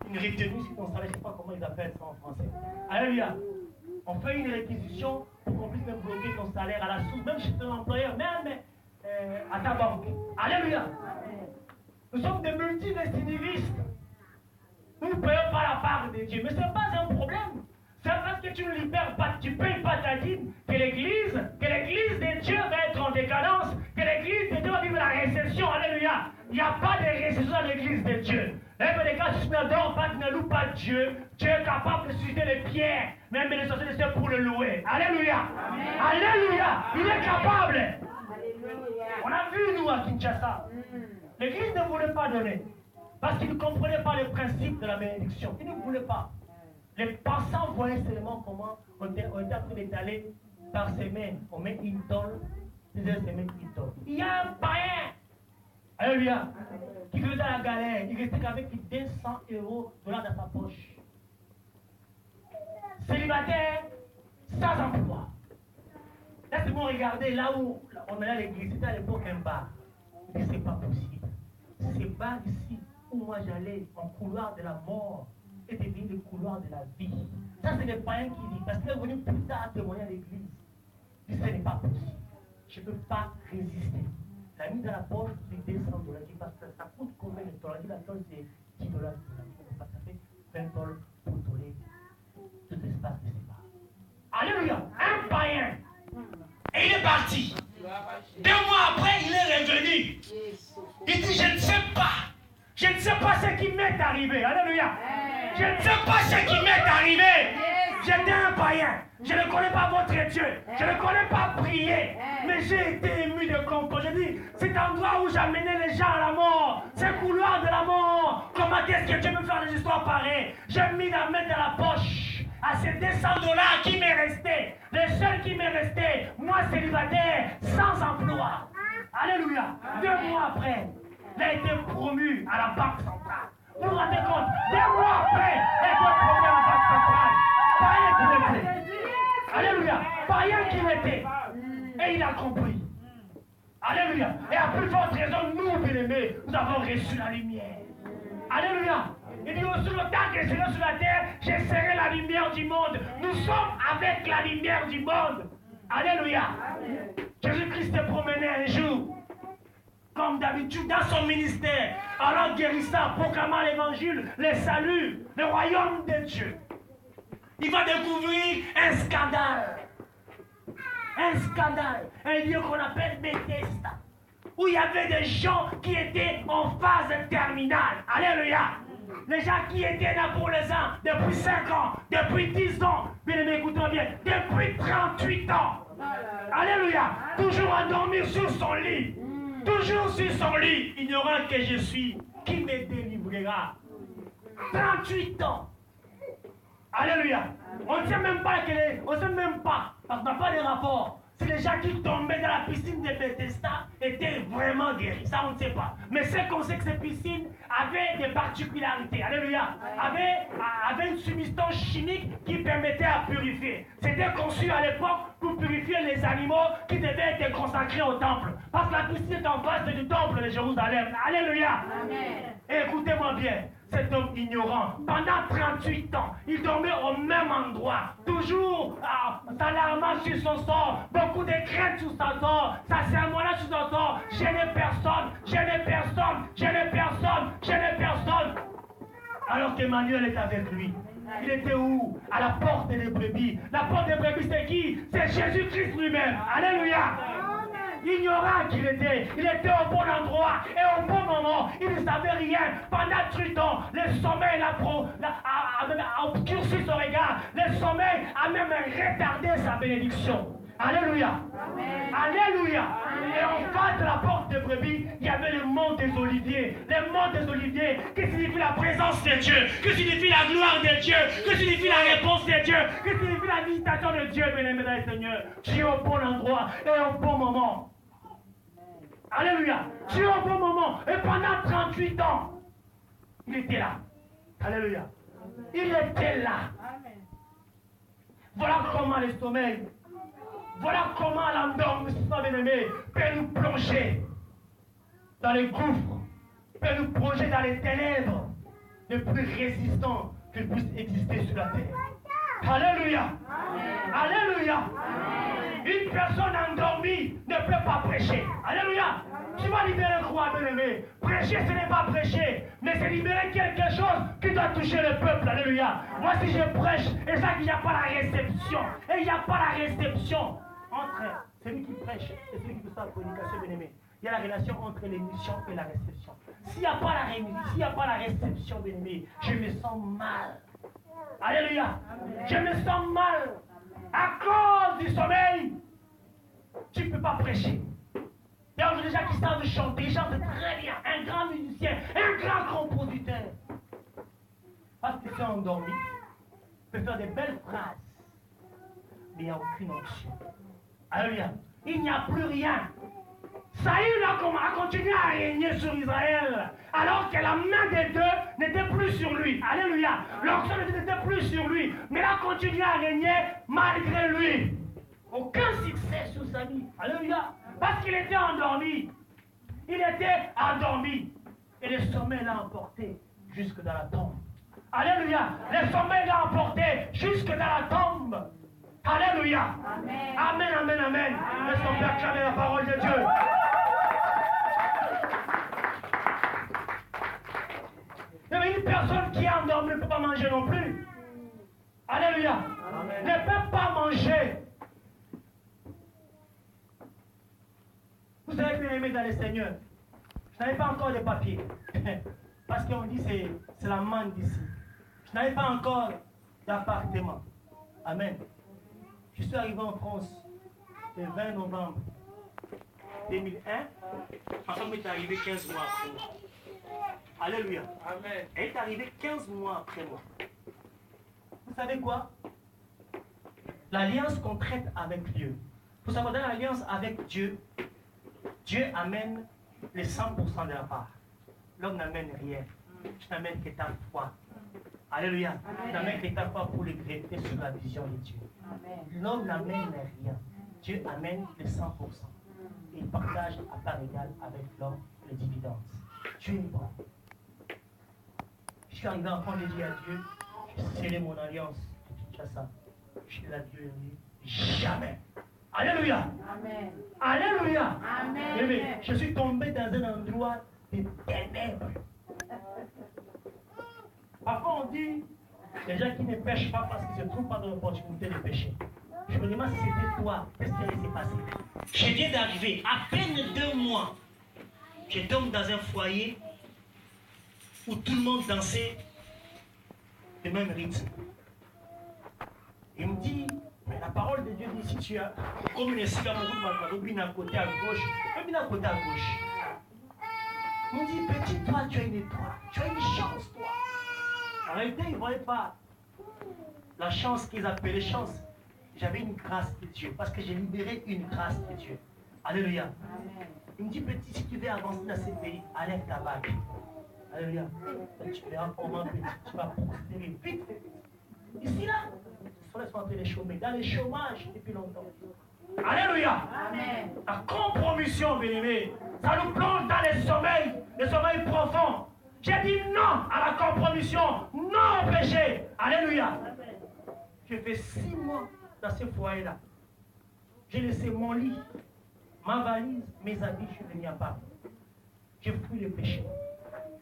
une retenue sur ton salaire. Je ne sais pas comment ils appellent ça en français. Alléluia. On fait une réquisition pour qu'on puisse même bloquer ton salaire à la source, même chez ton employeur, même à ta banque. Alléluia. Nous sommes des multidestinistes. Nous ne payons pas la part de Dieu. Mais ce n'est pas un problème. C'est parce que tu ne libères pas, tu ne payes pas ta dîme, que l'église de Dieu va être en décadence, que l'église de Dieu va vivre la récession. Alléluia. Il n'y a pas de récession dans l'église de Dieu. Même les cas, si tu n'adores pas, tu ne loues pas Dieu, Dieu est capable de susciter les pierres, même les sorciers de Dieu pour le louer. Alléluia. Amen. Alléluia. Il est capable. Alléluia. On a vu, nous, à Kinshasa. L'église ne voulait pas donner. Parce qu'ils ne comprenaient pas le principe de la bénédiction. Ils ne voulaient pas. Les passants voyaient seulement comment on était en train d'étaler par semaine. On met une tonne, deuxième semaine, une tonne. Il y a un païen, alléluia, qui faisait la galère. Il restait qu'avec 200 € dans sa poche. Célibataire, sans emploi. Laissez-moi regarder là où on allait à l'église. C'était à l'époque un bar. Mais ce n'est pas possible. Ce bar ici, où moi j'allais en couloir de la mort, est devenu le couloir de la vie. Ça, c'est les païens qui disent, parce qu'il est venu plus tard témoigner à l'église. Il dit, ce n'est pas possible. Je ne peux pas résister. Il a mis dans la poche les 200 $. Il dit, parce que ça coûte combien de dollars? Il dit, la tonne, c'est 10 $. Ça fait 20 $ pour donner tout l'espace de ces bars. Alléluia! Un païen. Et il est parti. 2 mois après, il est revenu. Il dit, je ne sais pas. Je ne sais pas ce qui m'est arrivé. Alléluia. Je ne sais pas ce qui m'est arrivé. J'étais un païen. Je ne connais pas votre Dieu. Je ne connais pas prier. Mais j'ai été ému de comprendre. Je dis, cet endroit où j'amenais les gens à la mort, ce couloir de la mort, comment est-ce que Dieu peut faire des histoires pareilles? J'ai mis la main dans la poche à ces 200 $ qui m'est resté. Les seuls qui m'est resté, moi célibataire, sans emploi. Alléluia. 2 mois après, il a été promu à la Banque centrale. Vous vous rendez compte? 2 mois après, il a été promu à la Banque centrale. Païen qu'il était. Alléluia. Païen qu'il était. Et il a compris. Alléluia. Et à plus forte raison, nous, bien-aimés, nous avons reçu la lumière. Alléluia. Il dit aussi, le temps que je serai sur la terre, je serai la lumière du monde. Nous sommes avec la lumière du monde. Alléluia. Jésus-Christ s'est promené un jour, comme d'habitude, dans son ministère, allant guérissant, proclamant l'évangile, le salut, le royaume de Dieu. Il va découvrir un scandale. Un scandale. Un lieu qu'on appelle Bethesda. Où il y avait des gens qui étaient en phase terminale. Alléluia. Les gens qui étaient là pour les uns depuis 5 ans, depuis 10 ans. Bien aimé, écoutez bien. Depuis 38 ans. Alléluia. Toujours endormi sur son lit. Toujours sur son lit. Ignorant que je suis. Qui me délivrera? 38 ans. Alléluia. On ne sait même pas on ne sait même pas, parce qu'on n'a pas de rapport. Si les gens qui tombaient dans la piscine de Bethesda étaient vraiment guéris, ça on ne sait pas. Mais c'est qu'on sait que ces piscines avaient des particularités. Alléluia. Avaient une substance chimique qui permettait à purifier. C'était conçu à l'époque pour purifier les animaux qui devaient être consacrés au temple. Parce que la piscine est en face du temple de Jérusalem. Alléluia. Amen. Et écoutez-moi bien. Cet homme ignorant, pendant 38 ans, il dormait au même endroit, toujours s'alarmant sur son sort, beaucoup de craintes sur son sort, s'assermonnant sur son sort. Je n'ai personne, je n'ai personne, je n'ai personne, je n'ai personne. Alors qu'Emmanuel est avec lui. Il était où? À la porte des brebis. La porte des brebis, c'est qui? C'est Jésus-Christ lui-même. Alléluia. Ignorant qu'il était, il était au bon endroit et au bon moment, il ne savait rien. Pendant 30 ans, le sommeil a obscurci son regard, le sommeil a même retardé sa bénédiction. Alléluia. Amen. Alléluia. Amen. Et en face de la porte de brebis, il y avait le mont des Oliviers. Le mont des Oliviers, que signifie la présence de Dieu, que signifie la gloire de Dieu, que signifie la réponse de Dieu, que signifie la visitation de Dieu, bien-aimés dans le Seigneur. Tu es au bon endroit et au bon moment. Alléluia. Tu es au bon moment. Et pendant 38 ans, il était là. Alléluia. Il était là. Voilà comment le sommeil, voilà comment l'endormissement, bien-aimé, peut nous plonger dans les gouffres, peut nous plonger dans les ténèbres les plus résistants qu'il puisse exister sur la terre. Alléluia. Amen. Alléluia. Amen. Une personne endormie ne peut pas prêcher. Alléluia. Tu vas libérer quoi, bien-aimé? Prêcher, ce n'est pas prêcher, mais c'est libérer quelque chose qui doit toucher le peuple. Alléluia. Moi, si je prêche, et ça qu'il n'y a pas la réception, et il n'y a pas la réception entre celui qui prêche et celui qui fait la prédication, bien-aimé. Il y a la relation entre l'émission et la réception. S'il n'y a pas la réception, bien-aimé, je me sens mal. Alléluia. Je me sens mal à cause du sommeil. Tu ne peux pas prêcher. Il y a des gens qui savent chanter, ils chantent très bien. Un grand musicien, un grand compositeur. Parce que tu es endormi, tu peux faire des belles phrases, mais il n'y a aucune onction. Alléluia. Il n'y a plus rien. Saül a continué à régner sur Israël, alors que la main des deux n'était plus sur lui. Alléluia. L'onction n'était plus sur lui, mais il a continué à régner malgré lui. Aucun succès sur sa vie. Alléluia. Parce qu'il était endormi. Il était endormi. Et le sommeil l'a emporté jusque dans la tombe. Alléluia. Le sommeil l'a emporté jusque dans la tombe. Alléluia. Amen. Amen, amen, amen. Laisse-nous faire acclamer la parole de Dieu. Mais une personne qui est endormie ne peut pas manger non plus. Alléluia. Amen. Ne peut pas manger. Vous savez, bien aimé dans le Seigneur, je n'avais pas encore de papiers. Parce qu'on dit que c'est la manne d'ici. Je n'avais pas encore d'appartement. Amen. Je suis arrivé en France le 20 novembre 2001. Ma femme est arrivée 15 mois après moi. Alléluia. Amen. Elle est arrivée 15 mois après moi. Vous savez quoi? L'alliance qu'on traite avec Dieu. Vous savez, dans l'alliance avec Dieu, Dieu amène les 100% de la part. L'homme n'amène rien. Tu n'amènes que ta foi. Alléluia. Tu n'amènes que ta foi pour les greffer sur la vision de Dieu. L'homme n'amène rien. Dieu amène les 100%. Et il partage à part égale avec l'homme les dividendes. Dieu est bon. Je suis arrivé en train de dire à Dieu, j'ai scellé mon alliance. Tu as ça. Je dis à Dieu, jamais. Alléluia. Amen. Alléluia. Amen. Mais je suis tombé dans un endroit de ténèbres. Parfois on dit, les gens qui ne pêchent pas parce qu'ils ne se trouvent pas dans l'opportunité de pêcher. Je me demande si c'était toi, qu'est-ce qui allait se passer? Je viens d'arriver, à peine 2 mois, je tombe dans un foyer où tout le monde dansait le même rythme. Il me dit, mais la parole de Dieu dit, si tu as, comme une esclave, à côté à gauche, même à côté à gauche. Il me dit, petit, toi, tu as une étoile, tu as une chance, toi. En réalité, ils ne voyaient pas la chance qu'ils appelaient chance. J'avais une grâce de Dieu, parce que j'ai libéré une grâce de Dieu. Alléluia. Amen. Il me dit, petit, si tu veux avancer dans ce pays, enlève ta bague. Alléluia. Tu verras comment petit, tu vas prospérer vite. Ici, là, il faut laisser entrer les chômeurs. Dans les chômages depuis longtemps. Alléluia. Amen. La compromission, bien-aimé, ça nous plonge dans les sommeils profonds. J'ai dit non à la compromission, non au péché. Alléluia. Amen. J'ai fait 6 mois dans ce foyer-là. J'ai laissé mon lit, ma valise, mes habits, je suis venu à Paris. J'ai fui le péché.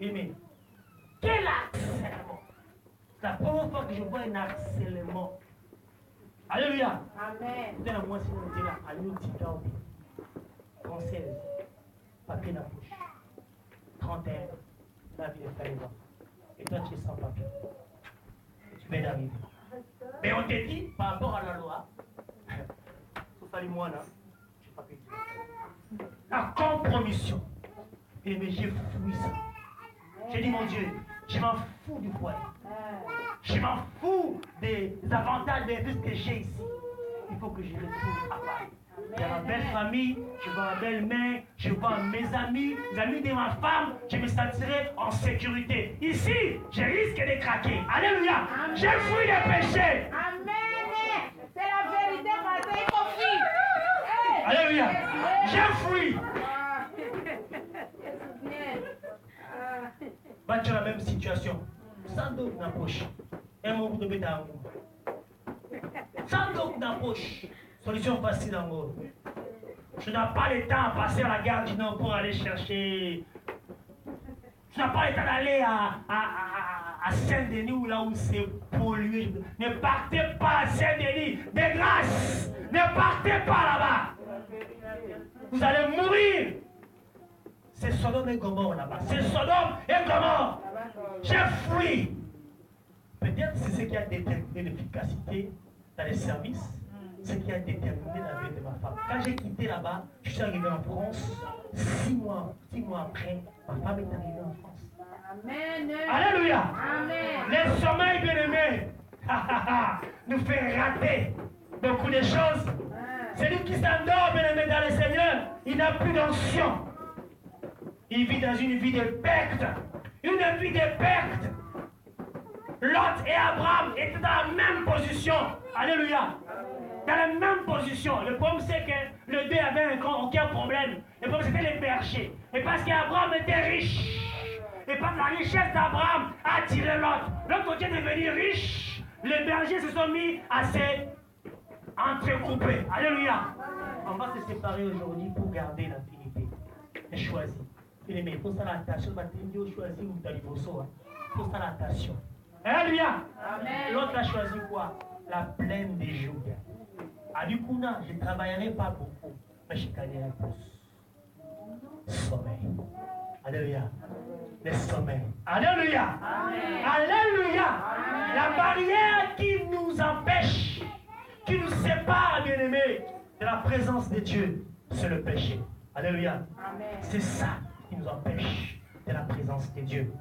Amen. Quel harcèlement! C'est la première fois que je vois un harcèlement. Alléluia. Amen. C'était la moitié de l'hôtel là, à l'auditeur. Française, papier dans la bouche. 31, la vie de frère et et toi, tu es sans papier. Et tu viens d'arriver. Mais on te dit, par rapport à la loi, il fallait moi là, je n'ai pas payé. La compromission. Et mais j'ai fui ça. J'ai dit, mon Dieu, je m'en fous du foyer. Je m'en fous des avantages, des risques que j'ai ici. Il faut que je retourne à Paris. Il y a ma belle famille, je vois ma belle-mère, je vois mes amis, les amis de ma femme, je me sentirai en sécurité. Ici, je risque de craquer. Alléluia. J'ai fui le péché. Amen. C'est la vérité, parce qu'il faut fuir. Alléluia. J'ai fui. Va tu as la même situation. Sans doute dans la poche. Un mot de bédard. Sans doute dans la poche. Solution facile en gros. Tu n'as pas le temps à passer à la gare du Nord pour aller chercher. Tu n'as pas le temps d'aller à Saint-Denis ou là où c'est pollué. Ne partez pas à Saint-Denis. De grâce, ne partez pas là-bas. Vous allez mourir. C'est Sodome et Gomorrhe là-bas. C'est Sodome et Gomorrhe. J'ai fui. Peut-être c'est ce qui a déterminé l'efficacité dans les services. Ce qui a déterminé la vie de ma femme. Quand j'ai quitté là-bas, je suis arrivé en France. 6 mois après, ma femme est arrivée en France. Amen. Alléluia. Amen. Le sommeil, bien-aimé, nous fait rater beaucoup de choses. Celui qui s'endort, bien-aimé, dans le Seigneur, il n'a plus d'onction. Il vit dans une vie de perte. Une vie de perte. Lot et Abraham étaient dans la même position. Alléluia. Dans la même position. Le problème, c'est que le deux avait aucun problème. Le problème, c'était les bergers. Et parce qu'Abraham était riche, et parce que la richesse d'Abraham a attiré l'autre. L'autre côté est devenu riche. Les bergers se sont mis à s'entrecouper. Alléluia. On va se séparer aujourd'hui pour garder l'infinité. Et choisir. Il faut ça l'attention. Il faut choisir ou t'as il faut ça l'attention. Alléluia. L'autre a choisi quoi? La plaine des jours. Adukuna, je ne travaillerai pas beaucoup, mais je gagnerai plus. Sommeil. Alléluia. Le sommeil. Alléluia. Amen. Alléluia. Amen. La barrière qui nous empêche, qui nous sépare, bien-aimés, de la présence de Dieu, c'est le péché. Alléluia. C'est ça qui nous empêche de la présence de Dieu.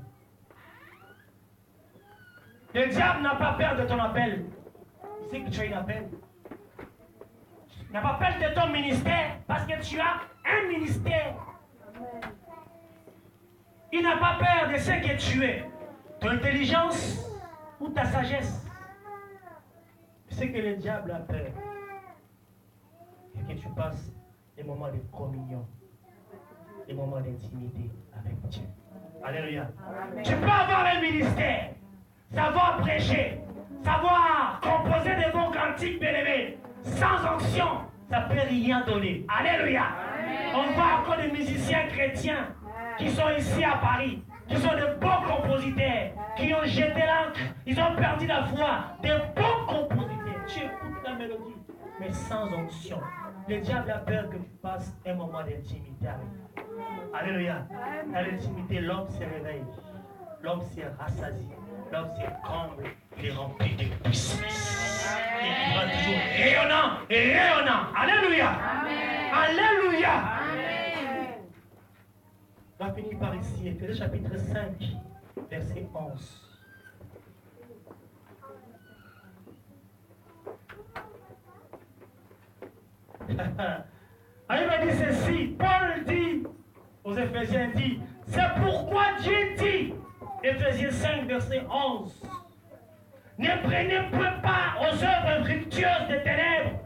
Le diable n'a pas peur de ton appel. Il sait que tu as un appel. Il n'a pas peur de ton ministère parce que tu as un ministère. Il n'a pas peur de ce que tu es. Ton intelligence ou ta sagesse. C'est que le diable a peur. Et que tu passes des moments de communion, des moments d'intimité avec Dieu. Alléluia. Amen. Tu peux avoir un ministère, savoir prêcher, savoir composer des bons cantiques bien-aimés, sans onction, ça ne peut rien donner. Alléluia. Amen. On voit encore des musiciens chrétiens qui sont ici à Paris, qui sont de bons compositeurs, qui ont jeté l'encre, ils ont perdu la foi, des bons compositeurs. Tu écoutes la mélodie, mais sans onction. Le diable a peur que tu passes un moment d'intimité avec lui. Alléluia. Dans l'intimité, l'homme se réveille, l'homme se rassasie, l'homme se comble, il est rempli de puissance. Et il va toujours rayonnant et rayonnant. Alléluia. Amen. Alléluia. Amen. On va finir par ici, Éphésiens chapitre 5, verset 11. Il m'a dit ceci, Paul dit aux Éphésiens, dit, c'est pourquoi Dieu dit, Éphésiens 5, verset 11, ne prenez pas aux œuvres fructueuses des ténèbres,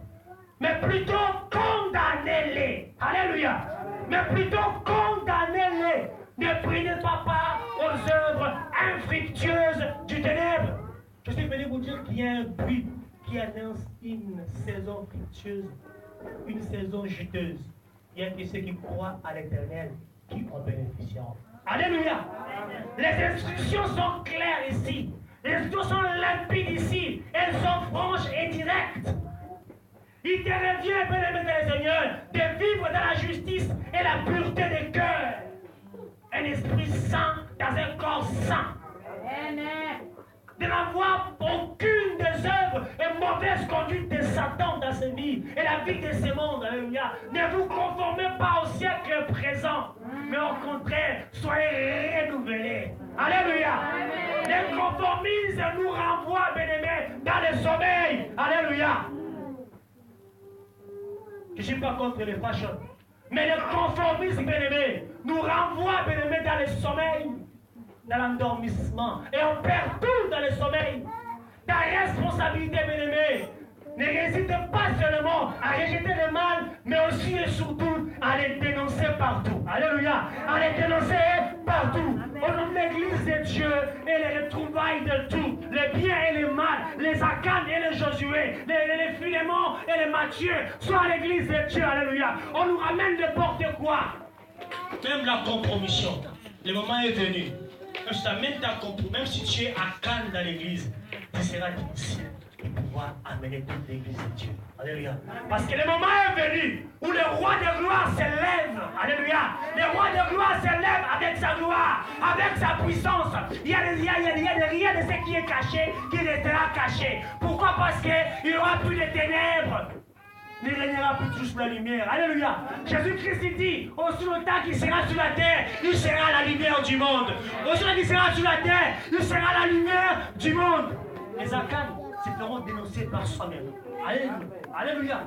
mais plutôt condamnez-les. Alléluia. Mais plutôt condamnez-les. Ne prenez pas part aux œuvres infructueuses du ténèbre. Je suis venu vous dire qu'il y a un but qui annonce une saison fructueuse, une saison juteuse. Il y a que ceux qui croient à l'Éternel qui en bénéficieront. Alléluia. Les instructions sont claires ici. Les instructions sont limpides ici. Elles sont franches et directes. Il te revient, bien-aimé des Seigneurs, de vivre dans la justice et la pureté des cœurs. Un esprit saint dans un corps saint. De n'avoir aucune des œuvres et mauvaise conduite de Satan dans ses vies et la vie de ce monde. Alléluia. Ne vous conformez pas au siècle présent, mais au contraire, soyez renouvelés. Alléluia. Le conformisme nous renvoie, bien-aimés, dans le sommeil. Alléluia. Je ne suis pas contre les fashions, mais le conformisme, bien-aimé, nous renvoie, bien-aimé, dans le sommeil, dans l'endormissement. Et on perd tout dans le sommeil. Ta responsabilité, bien-aimé, ne réside pas seulement à rejeter le mal, mais aussi et surtout à les dénoncer partout. Alléluia. À les dénoncer partout. Au nom de l'église de Dieu et les retrouvailles de tout, le bien et le mal. mal, les Akan et les Josué, les Philémon et les Matthieu, soit à l'église de Dieu, alléluia. On nous ramène n'importe quoi. Même la compromission. Le moment est venu. Même si tu es à Cannes dans l'église, ce sera difficile de pouvoir amener toute l'église de Dieu. Alléluia. Parce que le moment est venu où le roi de gloire s'élève. Alléluia. Le roi de gloire s'élève avec sa gloire, avec sa puissance. Il y a rien de ce qui est caché qui restera caché. Pourquoi? Parce qu'il n'y aura plus de ténèbres. Il ne régnera plus sous la lumière. Alléluia. Jésus-Christ dit, aussi longtemps qu'il sera sur la terre, il sera la lumière du monde. Aussi longtemps qu'il sera sur la terre, il sera la lumière du monde. Les Akans se feront dénoncer par soi-même. Alléluia. Alléluia.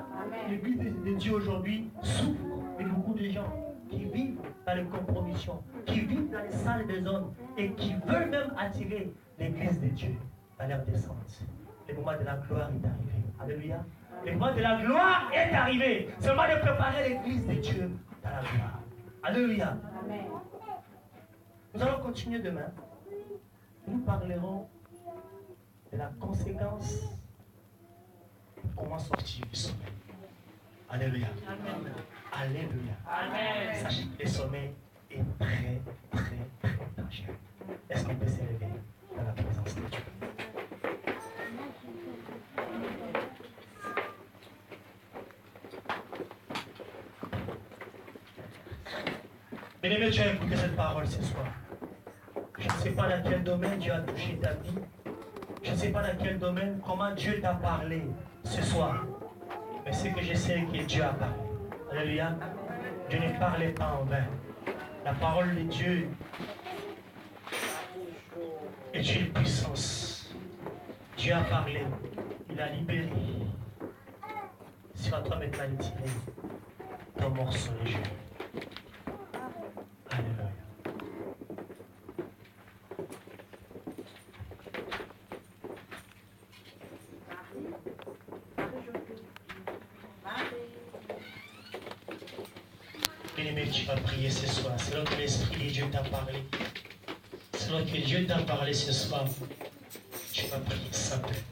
L'église de Dieu aujourd'hui souffre de beaucoup de gens qui vivent dans les compromissions, qui vivent dans les salles des hommes et qui veulent même attirer l'église de Dieu dans leur descente. Le moment de la gloire est arrivé. Alléluia. Le moment de la gloire est arrivé. C'est le moment de préparer l'église de Dieu dans la gloire. Alléluia. Amen. Nous allons continuer demain. Nous parlerons de la conséquence de comment sortir du sommeil. Alléluia. Amen. Alléluia. Amen. Sachez que le sommeil est très, très, très dangereux. Est-ce qu'on peut s'élever dans la présence de Dieu? Bien-aimé, tu as écouté cette parole ce soir. Je ne sais pas dans quel domaine Dieu a touché ta vie. Je ne sais pas dans quel domaine, comment Dieu t'a parlé ce soir. Mais ce que je sais que Dieu a parlé. Alléluia. Dieu ne parlait pas en vain. La parole de Dieu est une puissance. Dieu a parlé. Il a libéré. C'est à toi maintenant de tirer ton morceau de jeu. Alléluia. Bien-aimé, tu vas prier ce soir. Selon que l'Esprit de Dieu t'a parlé. Selon que Dieu t'a parlé ce soir, tu vas prier simplement.